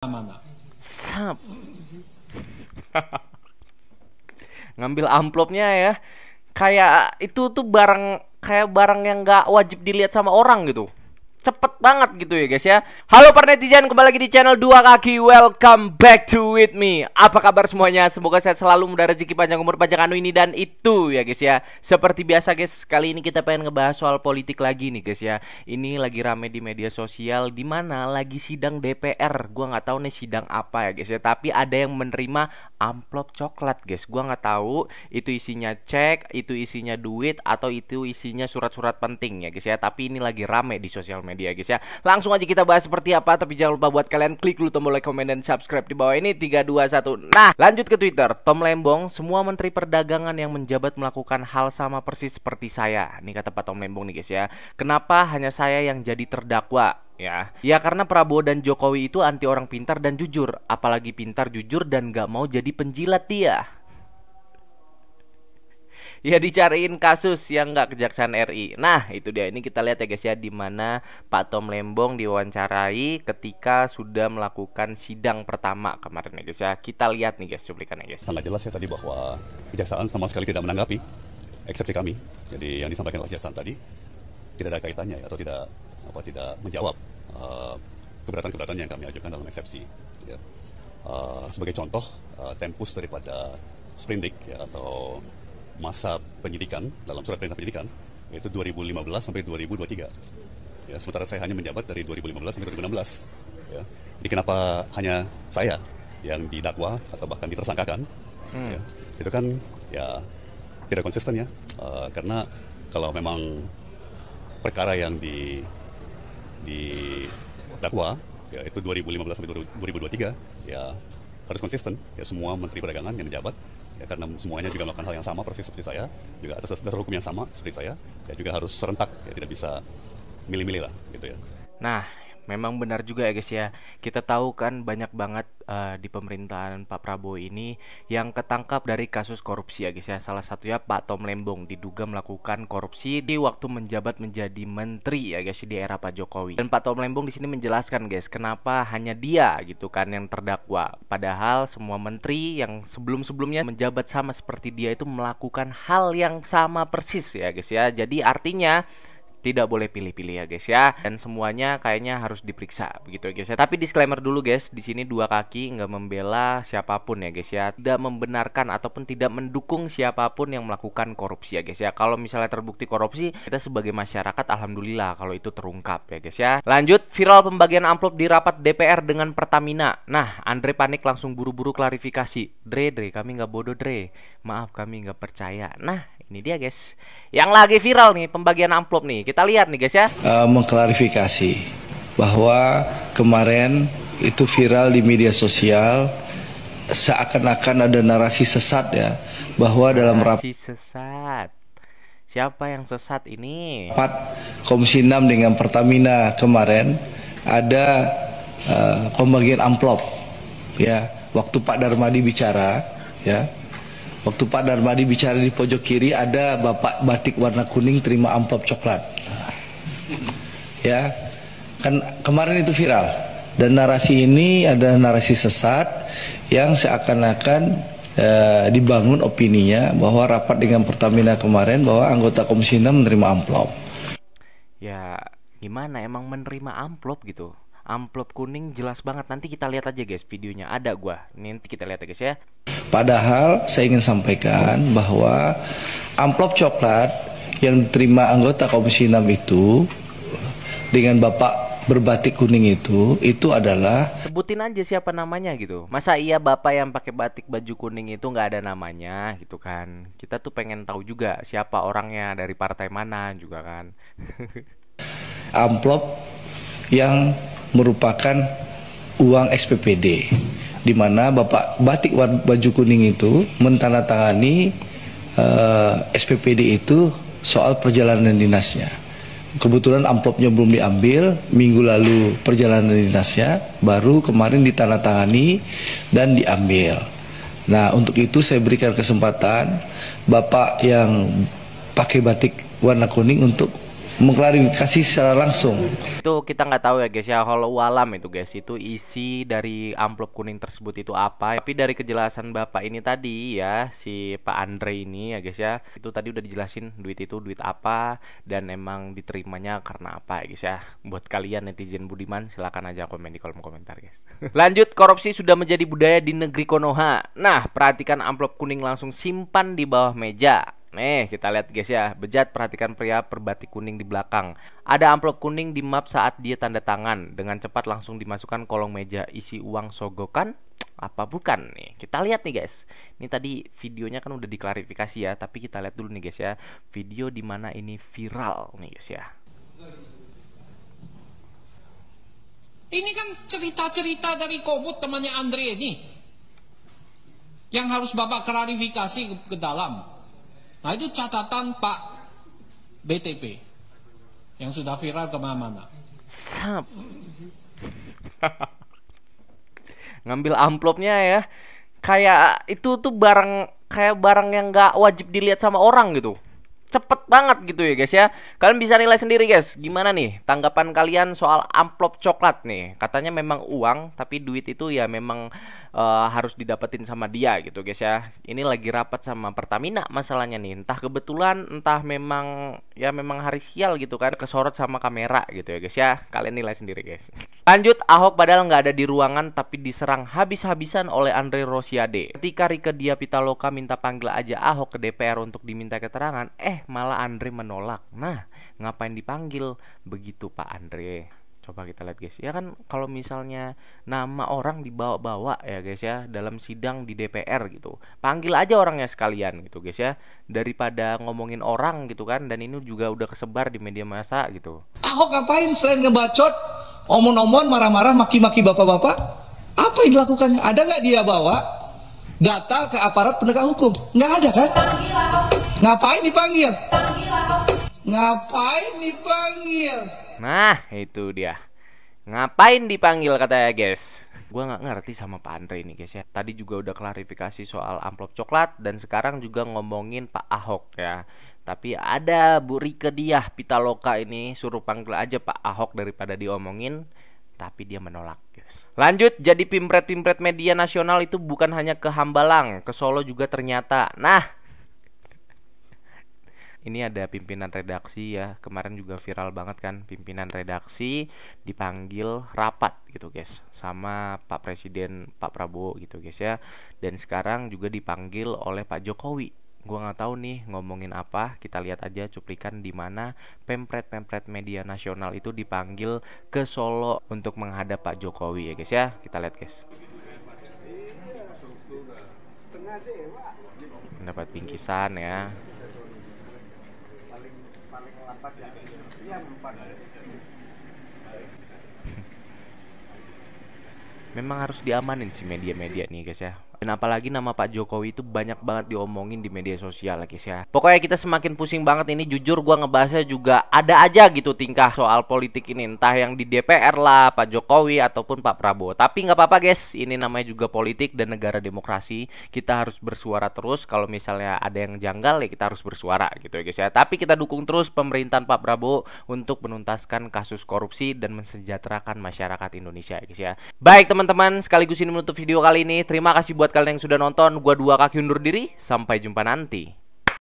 Mana? Sap. Ngambil amplopnya ya. Kayak itu tuh barang yang nggak wajib dilihat sama orang gitu. Cepet banget gitu ya guys ya. Halo para netizen, kembali lagi di channel Dua Kaki. Welcome back to with me. Apa kabar semuanya? Semoga sehat selalu, mudah rezeki, panjang umur, panjang anu ini dan itu ya guys ya. Seperti biasa guys, kali ini kita pengen ngebahas soal politik lagi nih guys ya. Ini lagi rame di media sosial, di mana lagi sidang DPR. Gua nggak tahu nih sidang apa ya guys ya. Tapi ada yang menerima amplop coklat guys. Gua nggak tahu itu isinya cek, itu isinya duit, atau itu isinya surat-surat penting ya guys ya. Tapi ini lagi rame di sosial media guys ya. Langsung aja kita bahas seperti apa. Tapi jangan lupa buat kalian klik dulu tombol like, komen, dan subscribe di bawah ini. 3, 2, 1. Nah, lanjut ke Twitter. Tom Lembong, semua menteri perdagangan yang menjabat melakukan hal sama persis seperti saya. Ini kata Pak Tom Lembong nih guys ya. Kenapa hanya saya yang jadi terdakwa? Ya karena Prabowo dan Jokowi itu anti orang pintar dan jujur. Apalagi pintar, jujur, dan gak mau jadi penjilat dia. Ya dicariin kasus yang nggak Kejaksaan RI. Nah itu dia, ini kita lihat ya guys ya, dimana Pak Tom Lembong diwawancarai ketika sudah melakukan sidang pertama kemarin ya guys ya. Kita lihat nih guys cuplikannya guys. Sangat jelas ya tadi bahwa Kejaksaan sama sekali tidak menanggapi eksepsi kami. Jadi yang disampaikan oleh Kejaksaan tadi tidak ada kaitannya atau tidak menjawab keberatan-keberatan yang kami ajukan dalam eksepsi. Ya. Sebagai contoh, tempus daripada sprindik ya, atau masa penyidikan dalam surat perintah penyidikan yaitu 2015 sampai 2023. Ya, sementara saya hanya menjabat dari 2015 sampai 2016. Ya. Jadi kenapa hanya saya yang didakwa atau bahkan ditersangkakan? Ya, itu kan ya tidak konsisten ya. Karena kalau memang perkara yang didakwa ya itu 2015 sampai 2023 ya harus konsisten ya, semua menteri perdagangan yang menjabat ya, karena semuanya juga melakukan hal yang sama persis seperti saya, juga atas dasar hukum yang sama seperti saya, ya juga harus serentak ya, tidak bisa milih-milih lah gitu ya. Nah, memang benar juga ya guys ya. Kita tahu kan banyak banget di pemerintahan Pak Prabowo ini yang ketangkap dari kasus korupsi ya guys ya. Salah satunya Pak Tom Lembong diduga melakukan korupsi di waktu menjabat menjadi menteri ya guys di era Pak Jokowi. Dan Pak Tom Lembong di sini menjelaskan guys, kenapa hanya dia gitu kan yang terdakwa. Padahal semua menteri yang sebelum-sebelumnya menjabat sama seperti dia itu melakukan hal yang sama persis ya guys ya. Jadi artinya tidak boleh pilih-pilih ya guys ya, dan semuanya kayaknya harus diperiksa begitu ya guys ya. Tapi disclaimer dulu guys, di sini Dua Kaki nggak membela siapapun ya guys ya, tidak membenarkan ataupun tidak mendukung siapapun yang melakukan korupsi ya guys ya. Kalau misalnya terbukti korupsi, kita sebagai masyarakat alhamdulillah kalau itu terungkap ya guys ya. Lanjut, viral pembagian amplop di rapat DPR dengan Pertamina. Nah, Andre panik langsung buru-buru klarifikasi. Dre, kami nggak bodoh Dre, maaf kami nggak percaya. Nah ini dia guys, yang lagi viral nih pembagian amplop nih. Kita lihat nih guys ya. Mengklarifikasi bahwa kemarin itu viral di media sosial seakan-akan ada narasi sesat ya, bahwa dalam narasi sesat. Siapa yang sesat ini? rapat Komisi 6 dengan Pertamina kemarin ada pembagian amplop ya. Waktu Pak Darmadi bicara ya, waktu Pak Darmadi bicara di pojok kiri ada Bapak batik warna kuning terima amplop coklat. Ya, kan kemarin itu viral. Dan narasi ini adalah narasi sesat yang seakan-akan dibangun opininya bahwa rapat dengan Pertamina kemarin bahwa anggota Komisi 6 menerima amplop. Ya, gimana emang menerima amplop gitu? Amplop kuning jelas banget. Nanti kita lihat aja guys videonya, ada gua. Nanti kita lihat ya guys ya. Padahal saya ingin sampaikan bahwa amplop coklat yang diterima anggota Komisi 6 itu dengan Bapak berbatik kuning itu adalah, sebutin aja siapa namanya gitu. Masa iya Bapak yang pakai batik baju kuning itu nggak ada namanya gitu kan? Kita tuh pengen tahu juga siapa orangnya, dari partai mana juga kan. amplop yang merupakan uang SPPD, di mana Bapak batik baju kuning itu mentandatangani SPPD itu soal perjalanan dinasnya. Kebetulan amplopnya belum diambil, minggu lalu perjalanan dinasnya, baru kemarin ditandatangani dan diambil. Nah untuk itu saya berikan kesempatan Bapak yang pakai batik warna kuning untuk mengklarifikasi secara langsung. Itu kita nggak tahu ya guys ya, kalau walam itu guys, itu isi dari amplop kuning tersebut itu apa. Tapi dari kejelasan bapak ini tadi ya, si Pak Andre ini ya guys ya, itu tadi udah dijelasin duit itu duit apa dan emang diterimanya karena apa ya guys ya. Buat kalian netizen budiman silakan aja komen di kolom komentar guys. Lanjut, korupsi sudah menjadi budaya di negeri Konoha. Nah, perhatikan amplop kuning langsung simpan di bawah meja. Nih, kita lihat guys ya. Bejat perhatikan pria berbatik kuning di belakang. Ada amplop kuning di map saat dia tanda tangan. Dengan cepat langsung dimasukkan kolong meja. Isi uang sogokan? Apa bukan nih? Kita lihat nih guys. Ini tadi videonya kan udah diklarifikasi ya. Tapi kita lihat dulu nih guys ya. Video dimana ini viral nih guys ya. Ini kan cerita-cerita dari Kobut temannya Andre ini. Yang harus Bapak klarifikasi ke dalam. Nah itu catatan Pak BTP yang sudah viral kemana-mana. Ngambil amplopnya ya, kayak itu tuh kayak barang yang nggak wajib dilihat sama orang gitu. Cepet banget gitu ya guys ya. Kalian bisa nilai sendiri guys. Gimana nih tanggapan kalian soal amplop coklat nih? Katanya memang uang, tapi duit itu ya memang harus didapetin sama dia gitu guys ya. Ini lagi rapat sama Pertamina masalahnya nih. Entah kebetulan, entah memang ya memang hari sial gitu kan, kesorot sama kamera gitu ya guys ya. Kalian nilai sendiri guys. Lanjut, Ahok padahal nggak ada di ruangan tapi diserang habis-habisan oleh Andre Rosiade. Ketika Rieke Diah Pitaloka minta panggil aja Ahok ke DPR untuk diminta keterangan, malah Andre menolak. Nah, ngapain dipanggil? Begitu Pak Andre. Coba kita lihat guys. Ya kan kalau misalnya nama orang dibawa-bawa ya guys ya dalam sidang di DPR gitu. Panggil aja orangnya sekalian gitu guys ya. Daripada ngomongin orang gitu kan, dan ini juga udah kesebar di media massa gitu. Ahok ngapain selain ngebacot, omong-omong, marah-marah, maki-maki bapak-bapak? Apa yang dilakukannya? Ada nggak dia bawa data ke aparat penegak hukum? Nggak ada kan? Ngapain dipanggil? Ngapain dipanggil? Nah, itu dia. Ngapain dipanggil katanya guys. Gua nggak ngerti sama Pak Andre ini guys ya. Tadi juga udah klarifikasi soal amplop coklat dan sekarang juga ngomongin Pak Ahok ya. Tapi ada Bu Rieke Diah Pitaloka ini suruh panggil aja Pak Ahok daripada diomongin, tapi dia menolak guys. Lanjut, jadi pimpret-pimpret media nasional itu bukan hanya ke Hambalang, ke Solo juga ternyata. Nah, ini ada pimpinan redaksi ya, kemarin juga viral banget kan, pimpinan redaksi dipanggil rapat gitu guys sama Pak Presiden Pak Prabowo gitu guys ya. Dan sekarang juga dipanggil oleh Pak Jokowi. Gua nggak tahu nih ngomongin apa. Kita lihat aja cuplikan di mana pempret media nasional itu dipanggil ke Solo untuk menghadap Pak Jokowi ya guys ya. Kita lihat guys. Mendapat bingkisan ya. Memang harus diamanin sih media-media nih guys ya. Dan apalagi nama Pak Jokowi itu banyak banget diomongin di media sosial guys ya. Pokoknya kita semakin pusing banget ini. Jujur gua ngebahasnya juga ada aja gitu tingkah soal politik ini. Entah yang di DPR lah, Pak Jokowi ataupun Pak Prabowo. Tapi nggak apa-apa guys, ini namanya juga politik dan negara demokrasi. Kita harus bersuara terus. Kalau misalnya ada yang janggal ya kita harus bersuara gitu ya guys ya. Tapi kita dukung terus pemerintahan Pak Prabowo untuk menuntaskan kasus korupsi dan mensejahterakan masyarakat Indonesia ya guys ya. Baik teman-teman, sekaligus ini menutup video kali ini. Terima kasih buat kalian yang sudah nonton. Gua Dua Kaki undur diri. Sampai jumpa nanti.